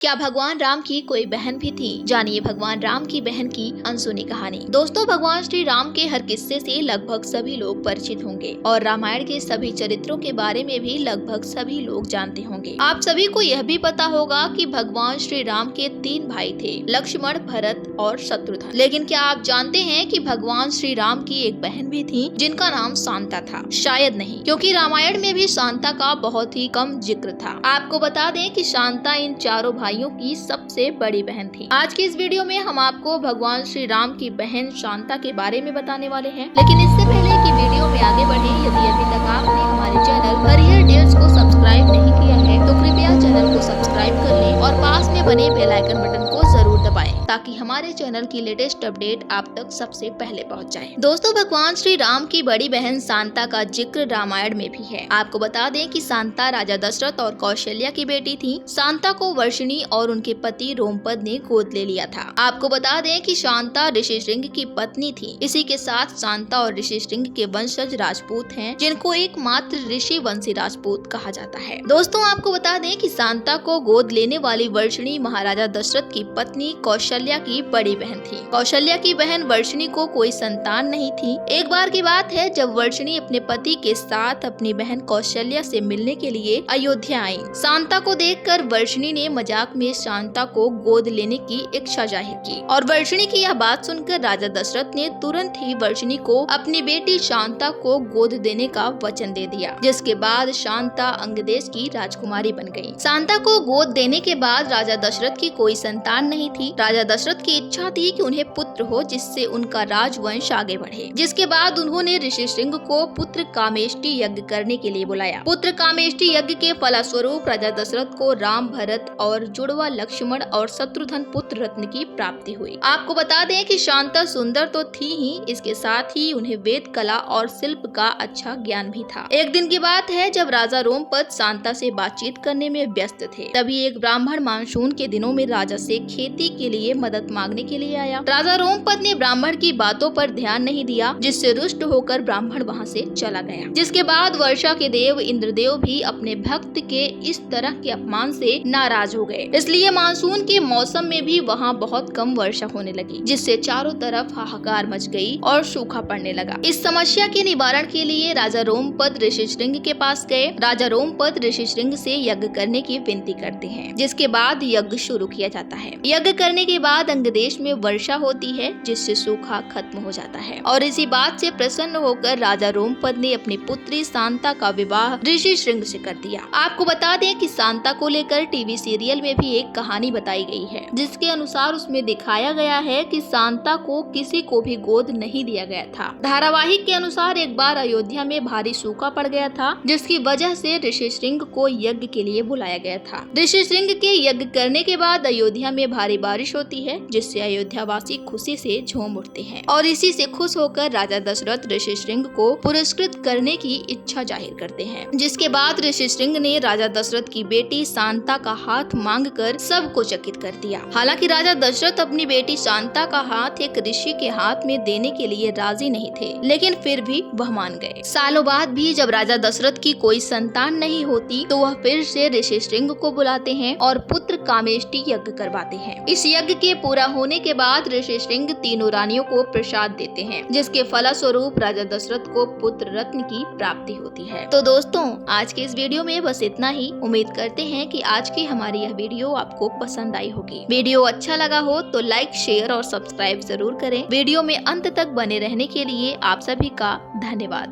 क्या भगवान राम की कोई बहन भी थी? जानिए भगवान राम की बहन की अनसुनी कहानी। दोस्तों, भगवान श्री राम के हर किस्से से लगभग सभी लोग परिचित होंगे और रामायण के सभी चरित्रों के बारे में भी लगभग सभी लोग जानते होंगे। आप सभी को यह भी पता होगा कि भगवान श्री राम के 3 भाई थे, लक्ष्मण, भरत और शत्रुघ्न। लेकिन क्या आप जानते हैं कि भगवान श्री राम की एक बहन भी थी जिनका नाम शांता था? शायद नहीं, क्योंकि रामायण में भी शांता का बहुत ही कम जिक्र था। आपको बता दें कि शांता इन चारों भाइयों की सबसे बड़ी बहन थी। आज की इस वीडियो में हम आपको भगवान श्री राम की बहन शांता के बारे में बताने वाले हैं। लेकिन इससे पहले कि वीडियो में आगे बढ़े, यदि अभी तक आपने हमारे चैनल हरियर टेल्स को सब्सक्राइब नहीं किया है तो कृपया चैनल को सब्सक्राइब कर लें और पास में बने बेल आइकन बटन को जरूर दबाएं ताकि हमारे चैनल की लेटेस्ट अपडेट आप तक सबसे पहले पहुंच जाए। दोस्तों, भगवान श्री राम की बड़ी बहन शांता का जिक्र रामायण में भी है। आपको बता दें कि शांता राजा दशरथ और कौशल्या की बेटी थी। शांता को वर्षिणी और उनके पति रोमपद ने गोद ले लिया था। आपको बता दें कि शांता ऋषिशृंग की पत्नी थी। इसी के साथ शांता और ऋषिशृंग के वंशज राजपूत हैं, जिनको एकमात्र ऋषि वंशी राजपूत कहा जाता है। दोस्तों, आपको बता दें कि शांता को गोद लेने वाली वर्षिणी महाराजा दशरथ की पत्नी कौशल्या की बड़ी बहन थी। कौशल्या की बहन वर्षिणी को कोई संतान नहीं थी। एक बार की बात है जब वर्षिणी अपने पति के साथ अपनी बहन कौशल्या से मिलने के लिए अयोध्या आई। शांता को देखकर वर्षिणी ने मजाक में शांता को गोद लेने की इच्छा जाहिर की और वर्षिणी की यह बात सुनकर राजा दशरथ ने तुरंत ही वर्षिणी को अपनी बेटी शांता को गोद देने का वचन दे दिया, जिसके बाद शांता अंगदेश की राजकुमारी बन गई। शांता को गोद देने के बाद राजा दशरथ की कोई संतान नहीं थी। राजा दशरथ की इच्छा थी कि उन्हें पुत्र हो, जिससे उनका राजवंश आगे बढ़े। जिसके बाद उन्होंने ऋषिशृंग को पुत्र कामेष्टि यज्ञ करने के लिए बुलाया। पुत्र कामेष्टि यज्ञ के फलस्वरूप राजा दशरथ को राम, भरत और जुड़वा लक्ष्मण और शत्रुघ्न पुत्र रत्न की प्राप्ति हुई। आपको बता दें कि शांता सुंदर तो थी ही, इसके साथ ही उन्हें वेद कला और शिल्प का अच्छा ज्ञान भी था। एक दिन की बात है जब राजा रोमपद शांता से बातचीत करने में व्यस्त थे, तभी एक ब्राह्मण मानसून के दिनों में राजा से खेती के लिए मदद मांगने के लिए आया। राजा रोमपद ने ब्राह्मण की बातों पर ध्यान नहीं दिया, जिससे रुष्ट होकर ब्राह्मण वहाँ से चला गया। जिसके बाद वर्षा के देव इंद्रदेव भी अपने भक्त के इस तरह के अपमान से नाराज हो गए। इसलिए मानसून के मौसम में भी वहाँ बहुत कम वर्षा होने लगी, जिससे चारों तरफ हाहाकार मच गई और सूखा पड़ने लगा। इस समस्या के निवारण के लिए राजा रोमपद ऋषिशृंग के पास गए। राजा रोमपद ऋषिशृंग से यज्ञ करने की विनती करते हैं, जिसके बाद यज्ञ शुरू किया जाता है। यज्ञ करने के बाद अंगदेश में वर्षा होती है, जिससे सूखा खत्म हो जाता है और इसी बात से प्रसन्न होकर राजा रोमपद ने अपनी पुत्री शांता का विवाह ऋषिशृंग से कर दिया। आपको बता दें कि शांता को लेकर टीवी सीरियल में भी एक कहानी बताई गई है, जिसके अनुसार उसमें दिखाया गया है कि शांता को किसी को भी गोद नहीं दिया गया था। धारावाहिक के अनुसार एक बार अयोध्या में भारी सूखा पड़ गया था, जिसकी वजह से ऋषिशृंग को यज्ञ के लिए बुलाया गया था। ऋषिशृंग के यज्ञ करने के बाद अयोध्या में भारी बारिश होती है, जिससे अयोध्यावासी खुशी से झूम उठते हैं और इसी से खुश होकर राजा दशरथ ऋषिशृंग को पुरस्कृत करने की इच्छा जाहिर करते हैं। जिसके बाद ऋषिशृंग ने राजा दशरथ की बेटी शांता का हाथ मांगकर सबको चकित कर दिया। हालांकि राजा दशरथ अपनी बेटी शांता का हाथ एक ऋषि के हाथ में देने के लिए राजी नहीं थे, लेकिन फिर भी वह मान गए। सालों बाद भी जब राजा दशरथ की कोई संतान नहीं होती तो वह फिर से ऋषिशृंग को बुलाते हैं और पुत्र कामेष्टि यज्ञ करवाते हैं। इस यज्ञ के पूरा होने के बाद ऋषिशृंग तीनों रानियों को प्रसाद देते हैं, जिसके फलस्वरूप राजा दशरथ को पुत्र रत्न की प्राप्ति होती है। तो दोस्तों, आज के इस वीडियो में बस इतना ही। उम्मीद करते हैं कि आज की हमारी यह वीडियो आपको पसंद आई होगी। वीडियो अच्छा लगा हो तो लाइक, शेयर और सब्सक्राइब जरूर करें। वीडियो में अंत तक बने रहने के लिए आप सभी का धन्यवाद।